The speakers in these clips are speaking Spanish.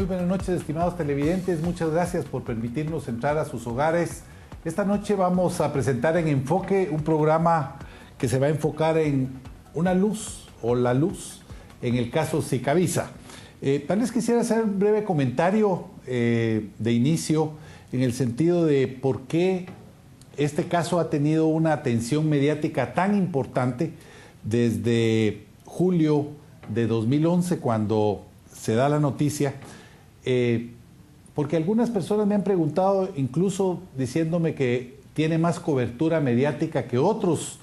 Muy buenas noches, estimados televidentes. Muchas gracias por permitirnos entrar a sus hogares. Esta noche vamos a presentar en Enfoque un programa que se va a enfocar en una luz o la luz en el caso Sicavisa. Tal vez quisiera hacer un breve comentario de inicio en el sentido de por qué este caso ha tenido una atención mediática tan importante desde julio de 2011, cuando se da la noticia, porque algunas personas me han preguntado, incluso diciéndome que tiene más cobertura mediática que otros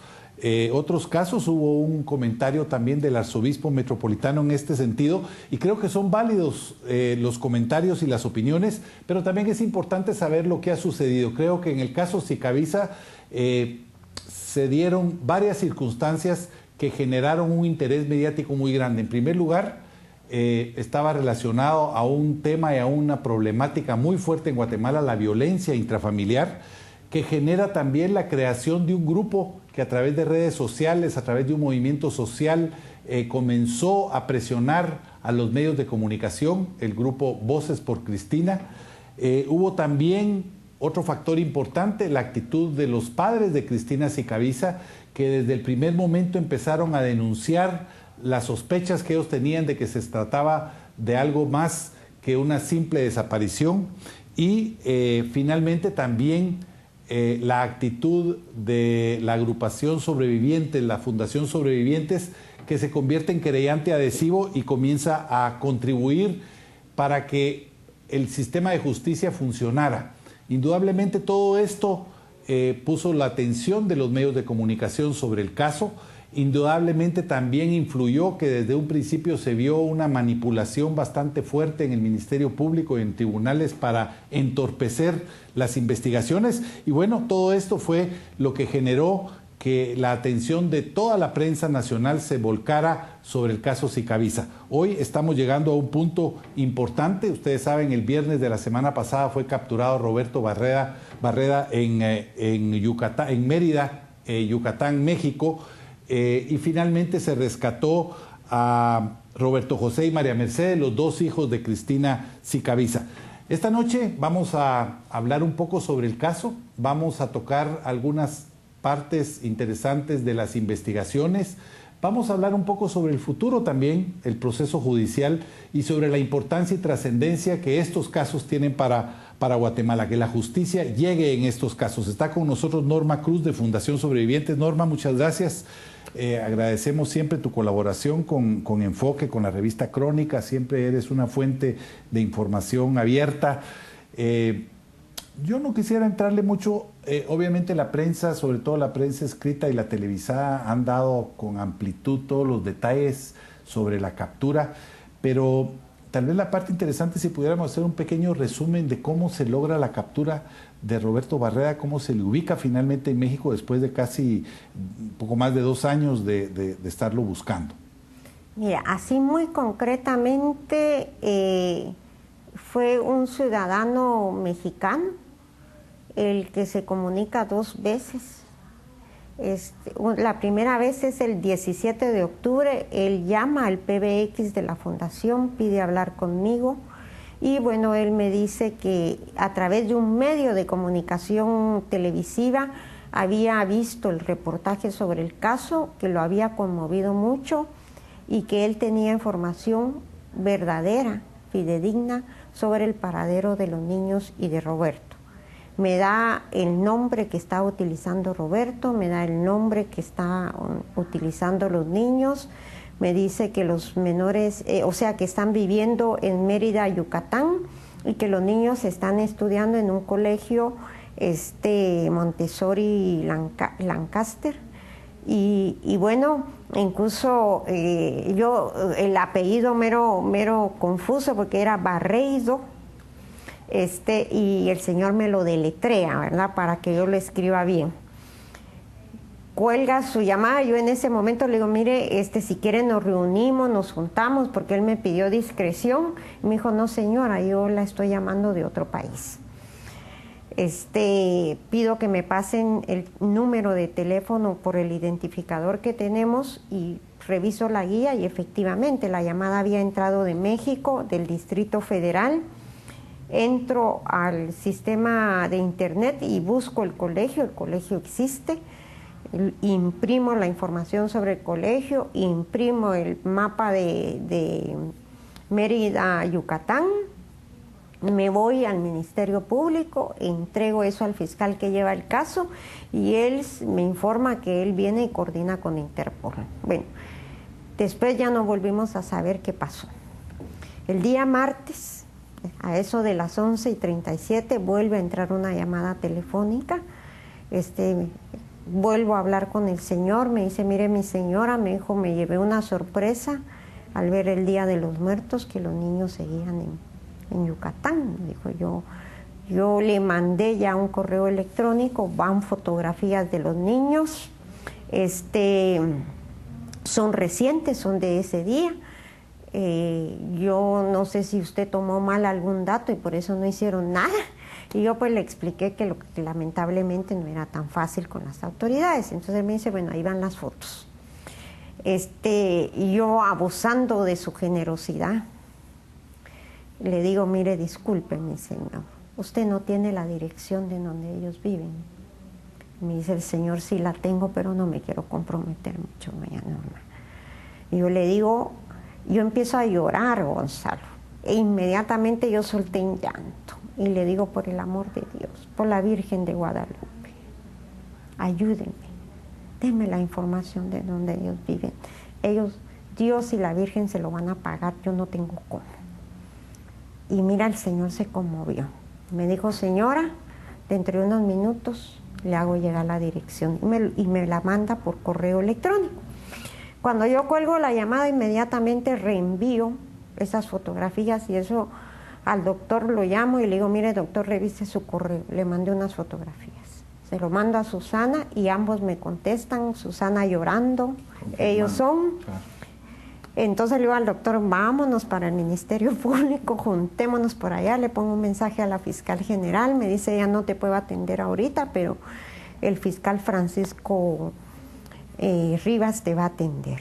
casos. Hubo un comentario también del arzobispo metropolitano en este sentido, y creo que son válidos los comentarios y las opiniones, pero también es importante saber lo que ha sucedido. Creo que en el caso Sicavisa se dieron varias circunstancias que generaron un interés mediático muy grande. En primer lugar, estaba relacionado a un tema y a una problemática muy fuerte en Guatemala, la violencia intrafamiliar, que genera también la creación de un grupo que a través de redes sociales, a través de un movimiento social, comenzó a presionar a los medios de comunicación, el grupo Voces por Cristina. Hubo también otro factor importante, la actitud de los padres de Cristina Sicavisa, que desde el primer momento empezaron a denunciar las sospechas que ellos tenían de que se trataba de algo más que una simple desaparición, y finalmente también la actitud de la agrupación Sobrevivientes, la Fundación Sobrevivientes, que se convierte en querellante adhesivo y comienza a contribuir para que el sistema de justicia funcionara. Indudablemente todo esto puso la atención de los medios de comunicación sobre el caso. Indudablemente también influyó que desde un principio se vio una manipulación bastante fuerte en el Ministerio Público y en tribunales para entorpecer las investigaciones. Y bueno, todo esto fue lo que generó que la atención de toda la prensa nacional se volcara sobre el caso Sicavisa. Hoy estamos llegando a un punto importante. Ustedes saben, el viernes de la semana pasada fue capturado Roberto Barreda en Yucatán, en Mérida, Yucatán, México. Y finalmente se rescató a Roberto José y María Mercedes, los dos hijos de Cristina Sicavisa. Esta noche vamos a hablar un poco sobre el caso, vamos a tocar algunas partes interesantes de las investigaciones, vamos a hablar un poco sobre el futuro también, el proceso judicial, y sobre la importancia y trascendencia que estos casos tienen para Guatemala, que la justicia llegue en estos casos. Está con nosotros Norma Cruz, de Fundación Sobrevivientes. Norma, muchas gracias. Agradecemos siempre tu colaboración con Enfoque, con la revista Crónica. Siempre eres una fuente de información abierta. Yo no quisiera entrarle mucho. Obviamente la prensa, sobre todo la prensa escrita y la televisada, han dado con amplitud todos los detalles sobre la captura, pero tal vez la parte interesante, si pudiéramos hacer un pequeño resumen de cómo se logra la captura de Roberto Barreda, cómo se le ubica finalmente en México después de casi un poco más de 2 años de estarlo buscando. Mira, así muy concretamente, fue un ciudadano mexicano el que se comunica 2 veces. La primera vez es el 17 de octubre, él llama al PBX de la Fundación, pide hablar conmigo, y bueno, él me dice que a través de un medio de comunicación televisiva había visto el reportaje sobre el caso, que lo había conmovido mucho y que él tenía información verdadera, fidedigna, sobre el paradero de los niños y de Roberto. Me da el nombre que está utilizando Roberto, me da el nombre que está utilizando los niños, me dice que los menores, que están viviendo en Mérida, Yucatán, y que los niños están estudiando en un colegio Montessori Lancaster. Y bueno, incluso yo el apellido mero confuso, porque era Barreido, y el señor me lo deletrea, ¿verdad?, para que yo lo escriba bien. Cuelga su llamada, yo en ese momento le digo, mire, si quiere nos reunimos, nos juntamos, porque él me pidió discreción. Y me dijo, no señora, yo la estoy llamando de otro país. Pido que me pasen el número de teléfono por el identificador que tenemos, y reviso la guía y efectivamente la llamada había entrado de México, del Distrito Federal. Entro al sistema de internet y busco el colegio existe, imprimo la información sobre el colegio, imprimo el mapa de Mérida, Yucatán, me voy al Ministerio Público, entrego eso al fiscal que lleva el caso y él me informa que él viene y coordina con Interpol. Bueno, después ya no volvimos a saber qué pasó. El día martes, a eso de las 11:37, vuelve a entrar una llamada telefónica. Vuelvo a hablar con el señor, me dice, mire mi señora, me dijo, me llevé una sorpresa al ver el Día de los Muertos que los niños seguían en Yucatán. Dijo, yo le mandé ya un correo electrónico, van fotografías de los niños, son recientes, son de ese día. Yo no sé si usted tomó mal algún dato y por eso no hicieron nada. Y yo pues le expliqué que lamentablemente no era tan fácil con las autoridades. Entonces él me dice, bueno, ahí van las fotos. Yo abusando de su generosidad, le digo, mire, disculpe mi señor, usted no tiene la dirección de donde ellos viven. Me dice el señor, sí la tengo, pero no me quiero comprometer mucho, doña Norma. Y yo le digo, yo empiezo a llorar, Gonzalo, e inmediatamente yo solté en llanto. Y le digo, por el amor de Dios, por la Virgen de Guadalupe, ayúdenme, denme la información de dónde ellos viven. Dios y la Virgen se lo van a pagar, yo no tengo cómo. Y mira, el señor se conmovió. Me dijo, señora, dentro de unos minutos le hago llegar la dirección y me la manda por correo electrónico. Cuando yo cuelgo la llamada, inmediatamente reenvío esas fotografías y eso al doctor lo llamo y le digo, mire doctor, revise su correo. Le mandé unas fotografías. Se lo mando a Susana y ambos me contestan, Susana llorando, ellos son. Claro. Entonces le digo al doctor, vámonos para el Ministerio Público, juntémonos por allá, le pongo un mensaje a la fiscal general, me dice, ella no te puedo atender ahorita, pero el fiscal Francisco Rivas te va a atender.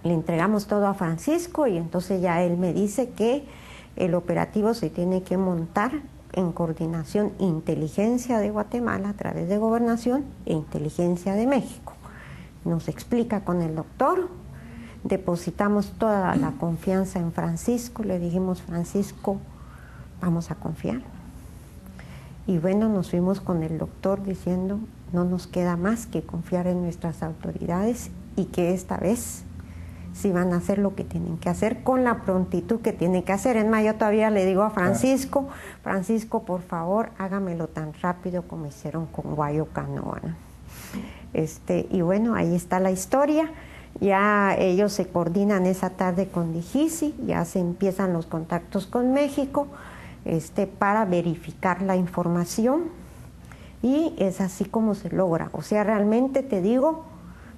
Le entregamos todo a Francisco y entonces ya él me dice que el operativo se tiene que montar en coordinación Inteligencia de Guatemala a través de Gobernación e Inteligencia de México. Nos explica con el doctor, depositamos toda la confianza en Francisco, le dijimos, Francisco, vamos a confiar. Y bueno, nos fuimos con el doctor diciendo, no nos queda más que confiar en nuestras autoridades y que esta vez sí van a hacer lo que tienen que hacer con la prontitud que tienen que hacer. Es más, yo todavía le digo a Francisco, Francisco, por favor, hágamelo tan rápido como hicieron con Guayo Canoa. Y bueno, ahí está la historia. Ya ellos se coordinan esa tarde con DIGISI, ya se empiezan los contactos con México para verificar la información y es así como se logra. O sea, realmente te digo,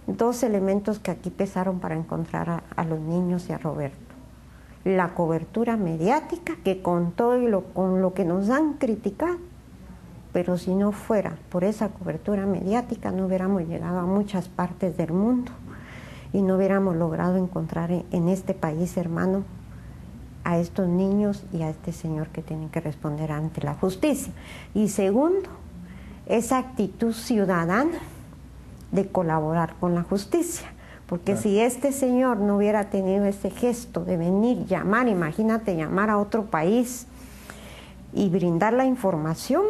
dos elementos que aquí pesaron para encontrar a los niños y a Roberto. La cobertura mediática, que con todo y con lo que nos han criticado, pero si no fuera por esa cobertura mediática no hubiéramos llegado a muchas partes del mundo y no hubiéramos logrado encontrar en este país hermano a estos niños y a este señor que tienen que responder ante la justicia. Y segundo, esa actitud ciudadana de colaborar con la justicia, porque si este señor no hubiera tenido ese gesto de venir, llamar, imagínate llamar a otro país y brindar la información,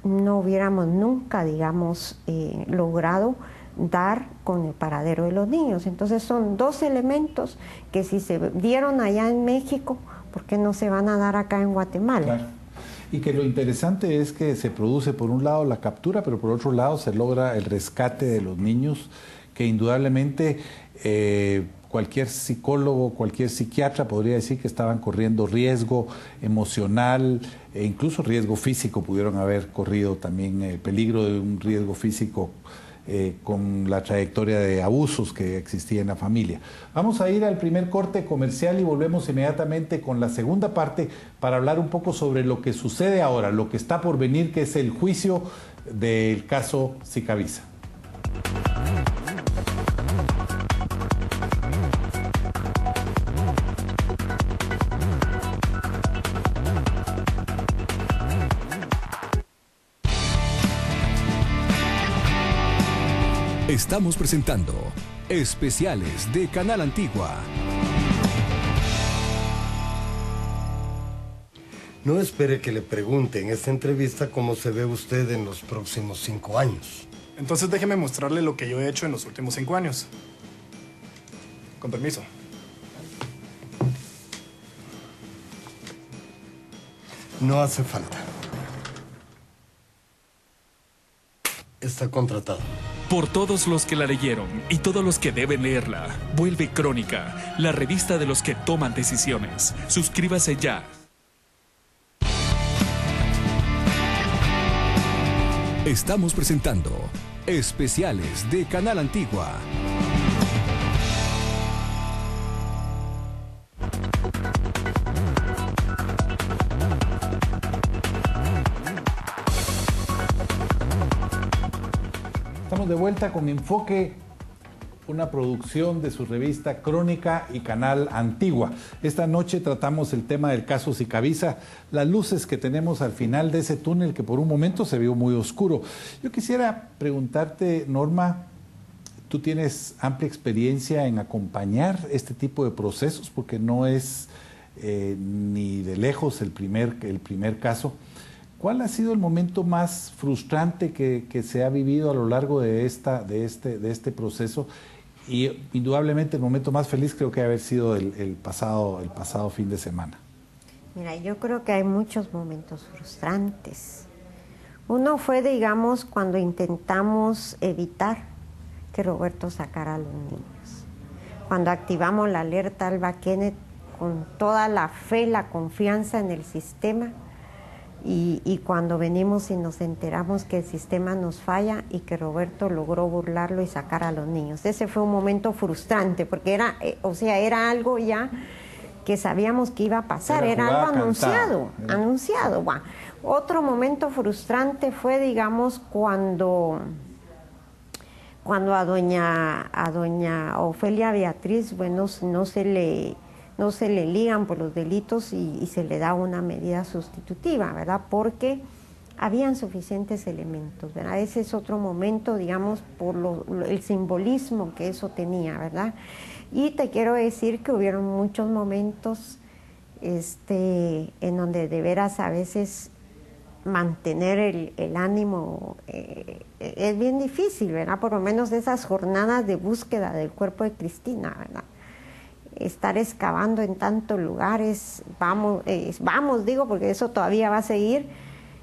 no hubiéramos nunca, digamos, logrado dar con el paradero de los niños. Entonces son dos elementos que si se dieron allá en México, ¿por qué no se van a dar acá en Guatemala? Claro. Y que lo interesante es que se produce por un lado la captura, pero por otro lado se logra el rescate de los niños, que indudablemente cualquier psicólogo, cualquier psiquiatra podría decir que estaban corriendo riesgo emocional e incluso riesgo físico, pudieron haber corrido también peligro de un riesgo físico con la trayectoria de abusos que existía en la familia. Vamos a ir al primer corte comercial y volvemos inmediatamente con la segunda parte para hablar un poco sobre lo que sucede ahora, lo que está por venir, que es el juicio del caso Sicavisa. Estamos presentando Especiales de Canal Antigua. No espere que le pregunte en esta entrevista cómo se ve usted en los próximos 5 años. Entonces déjeme mostrarle lo que yo he hecho en los últimos 5 años. Con permiso. No hace falta. Está contratado. Por todos los que la leyeron y todos los que deben leerla, vuelve Crónica, la revista de los que toman decisiones. Suscríbase ya. Estamos presentando Especiales de Canal Antigua. Estamos de vuelta con Enfoque, una producción de su revista Crónica y Canal Antigua. Esta noche tratamos el tema del caso Sicabiza, las luces que tenemos al final de ese túnel que por un momento se vio muy oscuro. Yo quisiera preguntarte, Norma, tú tienes amplia experiencia en acompañar este tipo de procesos, porque no es ni de lejos el primer caso. ¿Cuál ha sido el momento más frustrante que se ha vivido a lo largo de este proceso? Y indudablemente el momento más feliz creo que haber sido el pasado fin de semana. Mira, yo creo que hay muchos momentos frustrantes. Uno fue, digamos, cuando intentamos evitar que Roberto sacara a los niños. Cuando activamos la alerta Alba Kenneth con toda la fe, la confianza en el sistema, y cuando venimos y nos enteramos que el sistema nos falla y que Roberto logró burlarlo y sacar a los niños. Ese fue un momento frustrante porque era algo ya que sabíamos que iba a pasar, era algo anunciado. Bueno, otro momento frustrante fue, digamos, cuando a doña Ofelia Beatriz, bueno, no se le ligan por los delitos y se le da una medida sustitutiva, ¿verdad? Porque habían suficientes elementos, ¿verdad? Ese es otro momento, digamos, por el simbolismo que eso tenía, ¿verdad? Y te quiero decir que hubieron muchos momentos en donde de veras a veces mantener el ánimo es bien difícil, ¿verdad? Por lo menos de esas jornadas de búsqueda del cuerpo de Cristina, ¿verdad? Estar excavando en tantos lugares, digo, porque eso todavía va a seguir.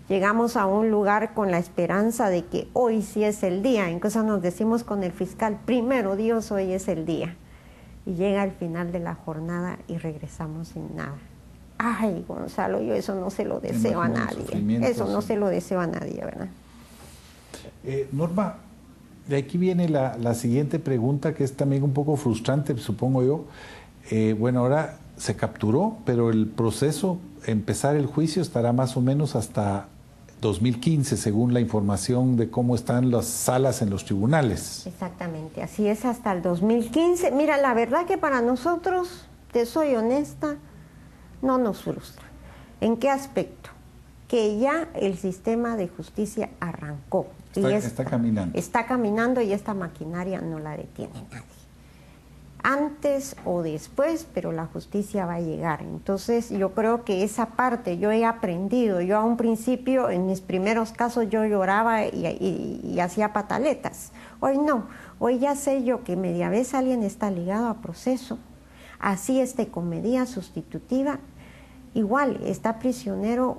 Llegamos a un lugar con la esperanza de que hoy sí es el día, incluso nos decimos con el fiscal, primero Dios, hoy es el día. Y llega el final de la jornada y regresamos sin nada. Ay, Gonzalo, yo eso no se lo deseo a nadie, eso no se lo deseo a nadie, ¿verdad? Norma, de aquí viene la siguiente pregunta, que es también un poco frustrante, supongo yo. Bueno, ahora se capturó, pero el proceso, empezar el juicio, estará más o menos hasta 2015, según la información de cómo están las salas en los tribunales. Exactamente, así es, hasta el 2015. Mira, la verdad que para nosotros, te soy honesta, no nos frustra. ¿En qué aspecto? Que ya el sistema de justicia arrancó. Está caminando. Está caminando y esta maquinaria no la detiene nadie. Antes o después, pero la justicia va a llegar. Entonces yo creo que esa parte yo he aprendido. Yo a un principio, en mis primeros casos, yo lloraba y hacía pataletas. Hoy no, hoy ya sé yo que media vez alguien está ligado a proceso, así esté con medida sustitutiva, igual está prisionero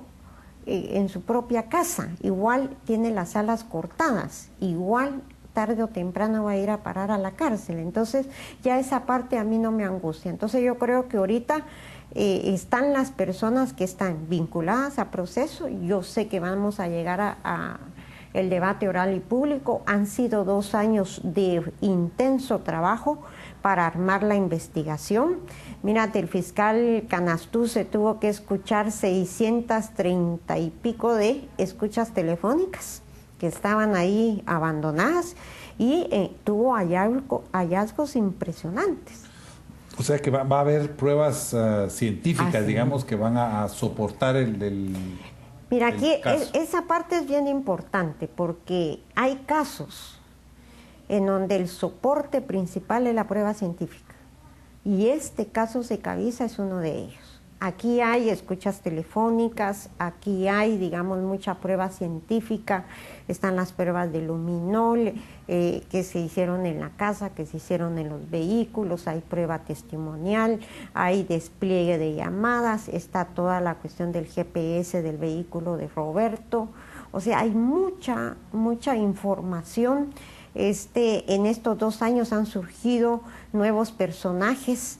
en su propia casa, igual tiene las alas cortadas, igual tarde o temprano va a ir a parar a la cárcel. Entonces ya esa parte a mí no me angustia. Entonces yo creo que ahorita están las personas que están vinculadas a proceso. Yo sé que vamos a llegar a el debate oral y público. Han sido 2 años de intenso trabajo para armar la investigación. Mírate, el fiscal Canastú se tuvo que escuchar 630 y pico de escuchas telefónicas que estaban ahí abandonadas y tuvo hallazgos impresionantes. O sea que va a haber pruebas científicas, digamos, que van a soportar Mira, aquí esa parte es bien importante porque hay casos en donde el soporte principal es la prueba científica. Y este caso Secaviza es uno de ellos. Aquí hay escuchas telefónicas, aquí hay, digamos, mucha prueba científica, están las pruebas de luminol que se hicieron en la casa, que se hicieron en los vehículos, hay prueba testimonial, hay despliegue de llamadas, está toda la cuestión del GPS del vehículo de Roberto. O sea, hay mucha información. En estos 2 años han surgido nuevos personajes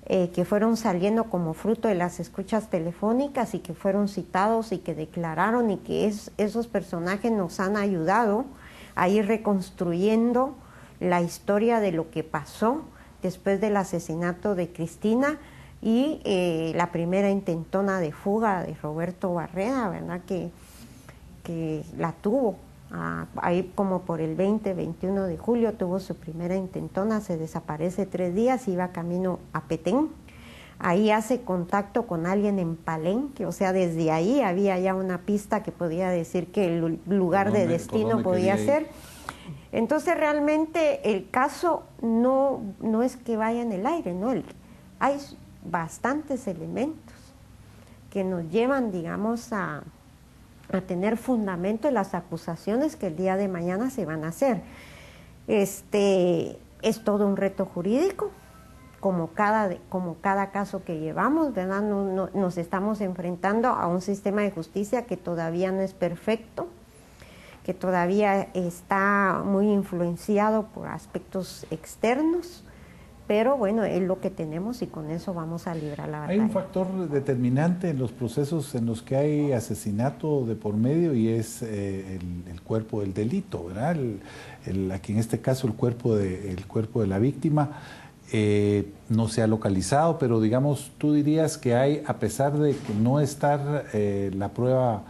que fueron saliendo como fruto de las escuchas telefónicas y que fueron citados y que declararon, y que esos personajes nos han ayudado a ir reconstruyendo la historia de lo que pasó después del asesinato de Cristina y la primera intentona de fuga de Roberto Barreda, ¿verdad? Que la tuvo. Ahí como por el 21 de julio tuvo su primera intentona, se desaparece 3 días, iba camino a Petén, ahí hace contacto con alguien en Palenque, o sea, desde ahí había ya una pista que podía decir que el lugar de destino podía ser. Entonces realmente el caso no es que vaya en el aire, ¿no? Hay bastantes elementos que nos llevan, digamos, a tener fundamento en las acusaciones que el día de mañana se van a hacer. Es todo un reto jurídico, como cada caso que llevamos, ¿verdad? Nos estamos enfrentando a un sistema de justicia que todavía no es perfecto, que todavía está muy influenciado por aspectos externos, pero bueno, es lo que tenemos y con eso vamos a librar la batalla. Hay un factor determinante en los procesos en los que hay asesinato de por medio y es el cuerpo del delito, ¿verdad? Aquí en este caso el cuerpo de la víctima no se ha localizado, pero digamos, tú dirías que hay, a pesar de que no estar la prueba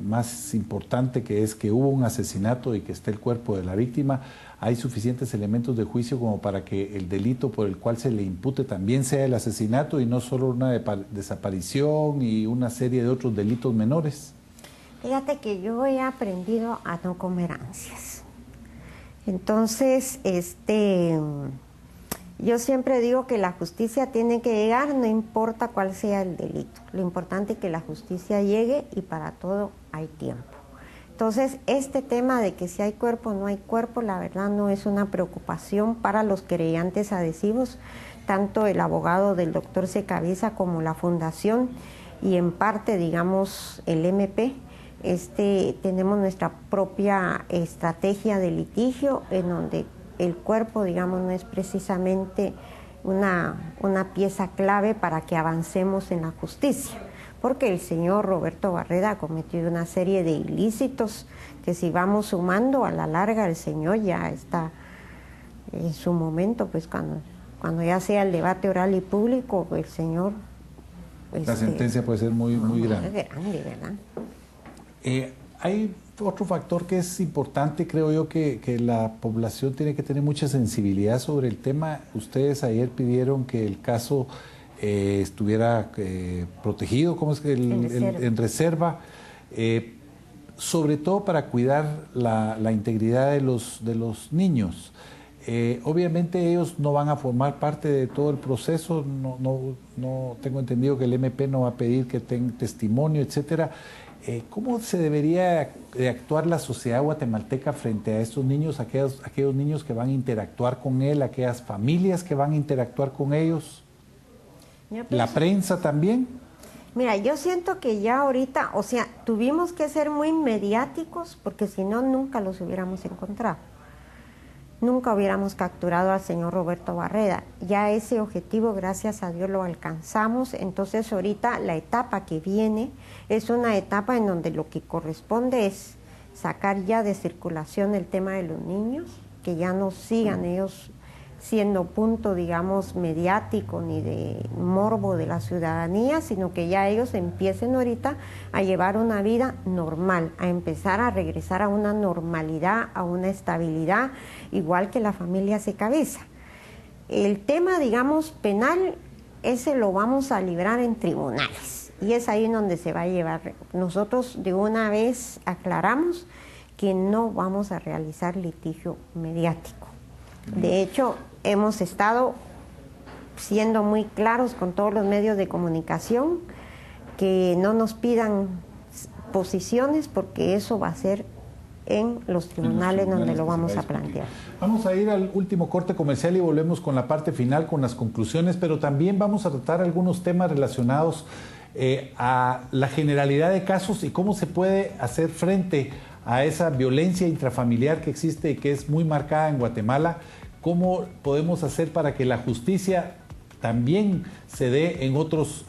más importante, que es que hubo un asesinato y que está el cuerpo de la víctima, hay suficientes elementos de juicio como para que el delito por el cual se le impute también sea el asesinato y no solo una desaparición y una serie de otros delitos menores. Fíjate que yo he aprendido a no comer ansias. Entonces, yo siempre digo que la justicia tiene que llegar, no importa cuál sea el delito. Lo importante es que la justicia llegue y para todo hay tiempo. Entonces, este tema de que si hay cuerpo o no hay cuerpo, la verdad no es una preocupación para los querellantes adhesivos, tanto el abogado del doctor Secaviza como la fundación y en parte, digamos, el MP. Tenemos nuestra propia estrategia de litigio en donde el cuerpo, digamos, no es precisamente una pieza clave para que avancemos en la justicia, porque el señor Roberto Barreda ha cometido una serie de ilícitos que si vamos sumando a la larga el señor ya está en su momento, pues cuando ya sea el debate oral y público, el señor... La sentencia puede ser muy grande. Muy grande, ¿verdad? Hay otro factor que es importante, creo yo, que la población tiene que tener mucha sensibilidad sobre el tema. Ustedes ayer pidieron que el caso estuviera protegido, ¿cómo es que en reserva? Sobre todo para cuidar la integridad de los niños. Obviamente ellos no van a formar parte de todo el proceso, no tengo entendido que el MP no va a pedir que tengan testimonio, etcétera. ¿Cómo se debería actuar la sociedad guatemalteca frente a estos niños, aquellos niños que van a interactuar con él, aquellas familias que van a interactuar con ellos? ¿La prensa también? Mira, yo siento que ya ahorita, o sea, tuvimos que ser muy mediáticos porque si no, nunca los hubiéramos encontrado. Nunca hubiéramos capturado al señor Roberto Barreda. Ya ese objetivo, gracias a Dios, lo alcanzamos. Entonces ahorita la etapa que viene es una etapa en donde lo que corresponde es sacar ya de circulación el tema de los niños, que ya no sigan ellos siendo punto, digamos, mediático ni de morbo de la ciudadanía, sino que ya ellos empiecen ahorita a llevar una vida normal, a empezar a regresar a una normalidad, a una estabilidad, igual que la familia Secaviza. El tema, digamos, penal, ese lo vamos a librar en tribunales y es ahí donde se va a llevar. Nosotros de una vez aclaramos que no vamos a realizar litigio mediático. De hecho, hemos estado siendo muy claros con todos los medios de comunicación que no nos pidan posiciones porque eso va a ser en los tribunales donde lo vamos a plantear. Vamos a ir al último corte comercial y volvemos con la parte final, con las conclusiones, pero también vamos a tratar algunos temas relacionados a la generalidad de casos y cómo se puede hacer frente a esa violencia intrafamiliar que existe y que es muy marcada en Guatemala. ¿Cómo podemos hacer para que la justicia también se dé en otros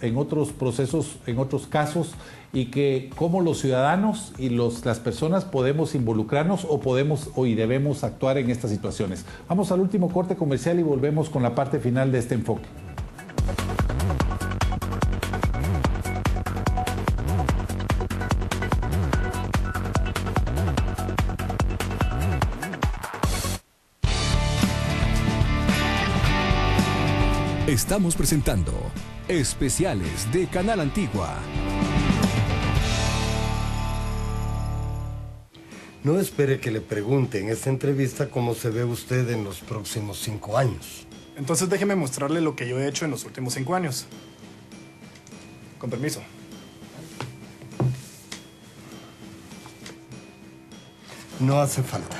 procesos, en otros casos, y que cómo los ciudadanos y las personas podemos involucrarnos o y debemos actuar en estas situaciones? Vamos al último corte comercial y volvemos con la parte final de este enfoque. Estamos presentando Especiales de Canal Antigua. No espere que le pregunte en esta entrevista cómo se ve usted en los próximos 5 años. Entonces déjeme mostrarle lo que yo he hecho en los últimos 5 años. Con permiso. No hace falta.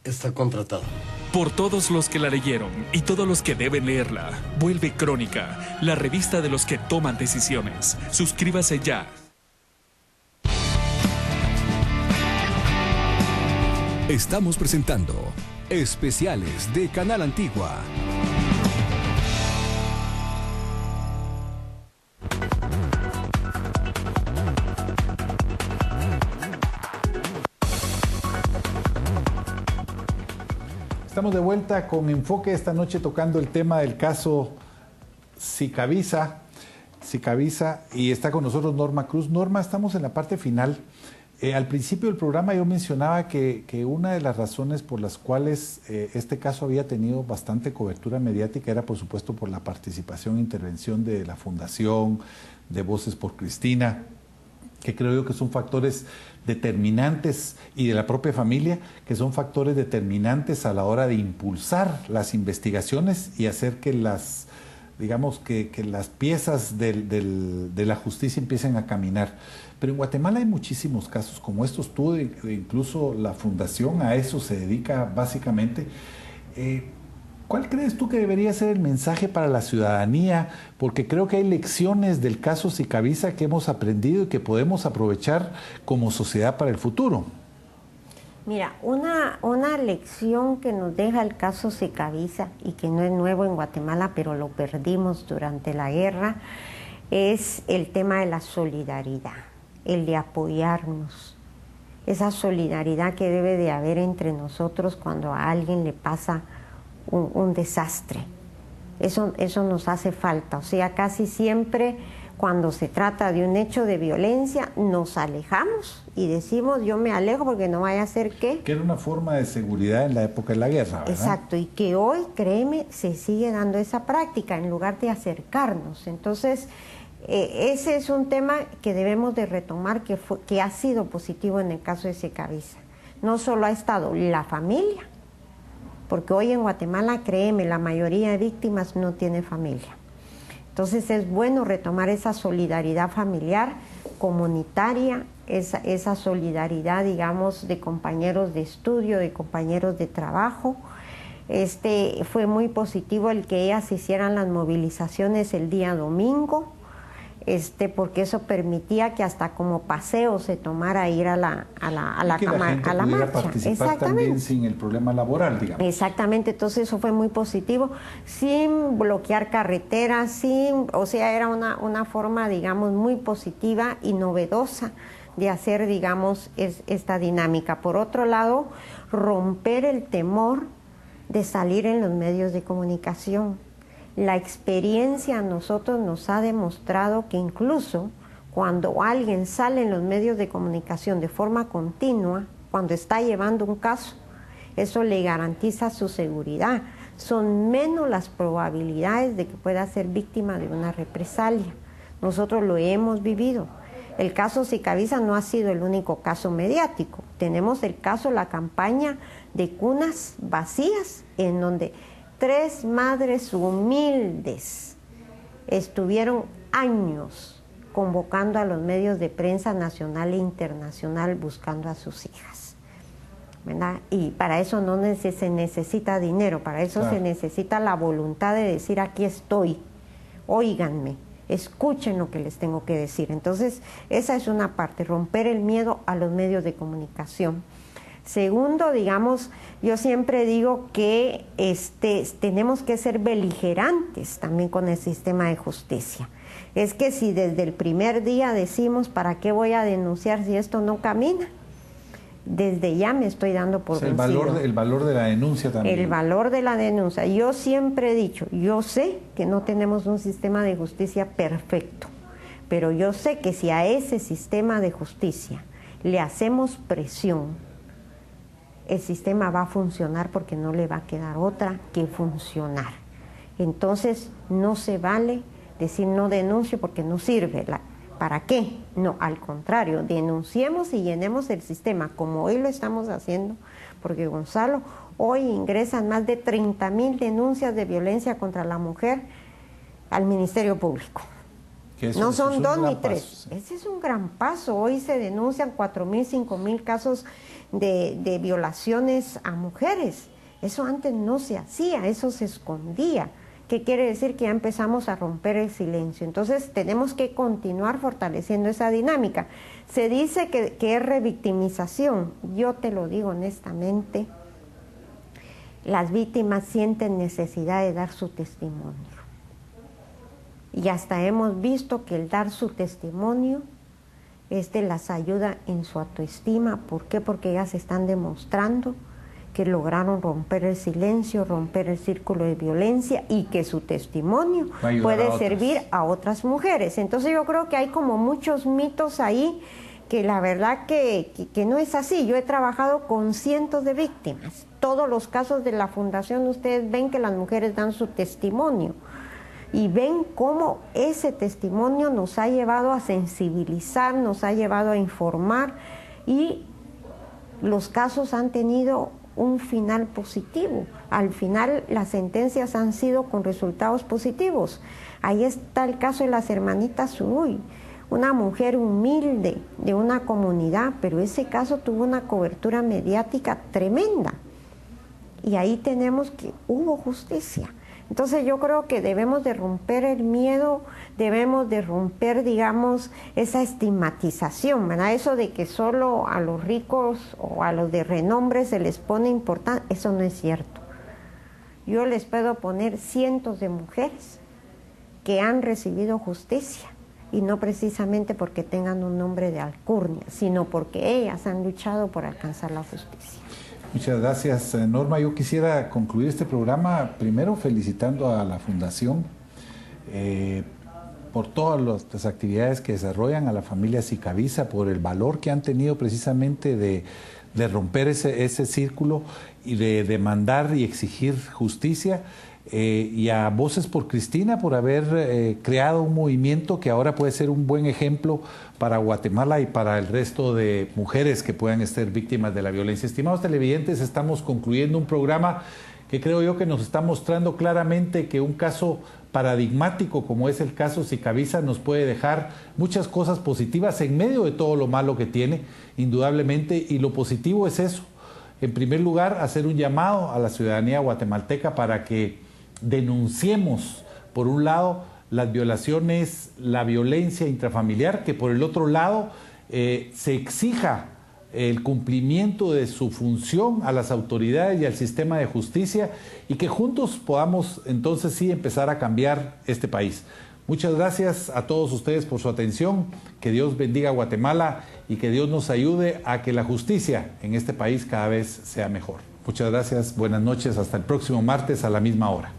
Está contratado. Por todos los que la leyeron y todos los que deben leerla, vuelve Crónica, la revista de los que toman decisiones. Suscríbase ya. Estamos presentando Especiales de Canal Antigua. Estamos de vuelta con Enfoque esta noche tocando el tema del caso Sicavisa, y está con nosotros Norma Cruz. Norma, estamos en la parte final. Al principio del programa yo mencionaba que una de las razones por las cuales este caso había tenido bastante cobertura mediática era por supuesto por la participación e intervención de la Fundación, de Voces por Cristina, que creo yo que son factores determinantes, y de la propia familia, que son factores determinantes a la hora de impulsar las investigaciones y hacer que las, digamos, que las piezas de la justicia empiecen a caminar. Pero en Guatemala hay muchísimos casos como estos. Tú, incluso la Fundación, a eso se dedica básicamente. ¿Cuál crees tú que debería ser el mensaje para la ciudadanía? Porque creo que hay lecciones del caso Sicavisa que hemos aprendido y que podemos aprovechar como sociedad para el futuro. Mira, una lección que nos deja el caso Sicavisa, y que no es nuevo en Guatemala, pero lo perdimos durante la guerra, es el tema de la solidaridad, el de apoyarnos. Esa solidaridad que debe de haber entre nosotros cuando a alguien le pasa un desastre. Eso nos hace falta. O sea, casi siempre cuando se trata de un hecho de violencia nos alejamos y decimos yo me alejo porque no vaya a ser que era una forma de seguridad en la época de la guerra, ¿verdad? Exacto, y que hoy, créeme, se sigue dando esa práctica en lugar de acercarnos. Entonces ese es un tema que debemos de retomar, que ha sido positivo en el caso de Sicavisa. No solo ha estado la familia, porque hoy en Guatemala, créeme, la mayoría de víctimas no tiene familia. Entonces es bueno retomar esa solidaridad familiar, comunitaria, esa solidaridad, digamos, de compañeros de estudio, de compañeros de trabajo. Fue muy positivo el que ellas hicieran las movilizaciones el día domingo, porque eso permitía que hasta como paseo se tomara ir a la marcha. Participar también sin el problema laboral, digamos. Exactamente, entonces eso fue muy positivo, sin bloquear carreteras, o sea, era una forma, digamos, muy positiva y novedosa de hacer, digamos, esta dinámica. Por otro lado, romper el temor de salir en los medios de comunicación. La experiencia a nosotros nos ha demostrado que incluso cuando alguien sale en los medios de comunicación de forma continua, cuando está llevando un caso, eso le garantiza su seguridad. Son menos las probabilidades de que pueda ser víctima de una represalia. Nosotros lo hemos vivido. El caso Sicavisa no ha sido el único caso mediático. Tenemos el caso, la campaña de cunas vacías, en donde 3 madres humildes estuvieron años convocando a los medios de prensa nacional e internacional buscando a sus hijas, ¿verdad? Y para eso no se necesita dinero, para eso se necesita la voluntad de decir: aquí estoy, óiganme, escuchen lo que les tengo que decir. Entonces, esa es una parte, romper el miedo a los medios de comunicación. Segundo, digamos, yo siempre digo que tenemos que ser beligerantes también con el sistema de justicia. Es que si desde el primer día decimos: ¿para qué voy a denunciar si esto no camina? Desde ya me estoy dando por vencido. El valor de la denuncia también. El valor de la denuncia. Yo siempre he dicho, yo sé que no tenemos un sistema de justicia perfecto, pero yo sé que si a ese sistema de justicia le hacemos presión, el sistema va a funcionar, porque no le va a quedar otra que funcionar. Entonces, no se vale decir no denuncio porque no sirve. ¿Para qué? No, al contrario, denunciemos y llenemos el sistema, como hoy lo estamos haciendo, porque, Gonzalo, hoy ingresan más de 30,000 denuncias de violencia contra la mujer al Ministerio Público. No son 2 ni 3. Ese es un gran paso. Hoy se denuncian 4,000, 5,000 casos de violaciones a mujeres. Eso antes no se hacía, eso se escondía. ¿Qué quiere decir? Que ya empezamos a romper el silencio. Entonces tenemos que continuar fortaleciendo esa dinámica. Se dice que es revictimización. Yo te lo digo honestamente, las víctimas sienten necesidad de dar su testimonio. Y hasta hemos visto que el dar su testimonio las ayuda en su autoestima. ¿Por qué? Porque ellas están demostrando que lograron romper el silencio, romper el círculo de violencia, y que su testimonio puede servir a otras mujeres. Entonces yo creo que hay como muchos mitos ahí que la verdad que no es así. Yo he trabajado con cientos de víctimas. Todos los casos de la Fundación, ustedes ven que las mujeres dan su testimonio y ven cómo ese testimonio nos ha llevado a sensibilizar, nos ha llevado a informar, y los casos han tenido un final positivo. Al final las sentencias han sido con resultados positivos. Ahí está el caso de las hermanitas Zuruy, una mujer humilde de una comunidad, pero ese caso tuvo una cobertura mediática tremenda. Y ahí tenemos que hubo justicia. Entonces yo creo que debemos de romper el miedo, debemos de romper, digamos, esa estigmatización, ¿verdad? Eso de que solo a los ricos o a los de renombre se les pone importancia, eso no es cierto. Yo les puedo poner cientos de mujeres que han recibido justicia, y no precisamente porque tengan un nombre de alcurnia, sino porque ellas han luchado por alcanzar la justicia. Muchas gracias, Norma. Yo quisiera concluir este programa primero felicitando a la Fundación por todas las actividades que desarrollan, a la familia Sicavisa por el valor que han tenido precisamente de romper ese círculo y de demandar y exigir justicia, y a Voces por Cristina por haber creado un movimiento que ahora puede ser un buen ejemplo para Guatemala y para el resto de mujeres que puedan ser víctimas de la violencia. Estimados televidentes, estamos concluyendo un programa que creo yo que nos está mostrando claramente que un caso paradigmático como es el caso Sicavisa nos puede dejar muchas cosas positivas en medio de todo lo malo que tiene, indudablemente, y lo positivo es eso. En primer lugar, hacer un llamado a la ciudadanía guatemalteca para que denunciemos, por un lado, las violaciones, la violencia intrafamiliar, que por el otro lado se exija el cumplimiento de su función a las autoridades y al sistema de justicia, y que juntos podamos entonces sí empezar a cambiar este país. Muchas gracias a todos ustedes por su atención, que Dios bendiga a Guatemala y que Dios nos ayude a que la justicia en este país cada vez sea mejor. Muchas gracias, buenas noches, hasta el próximo martes a la misma hora.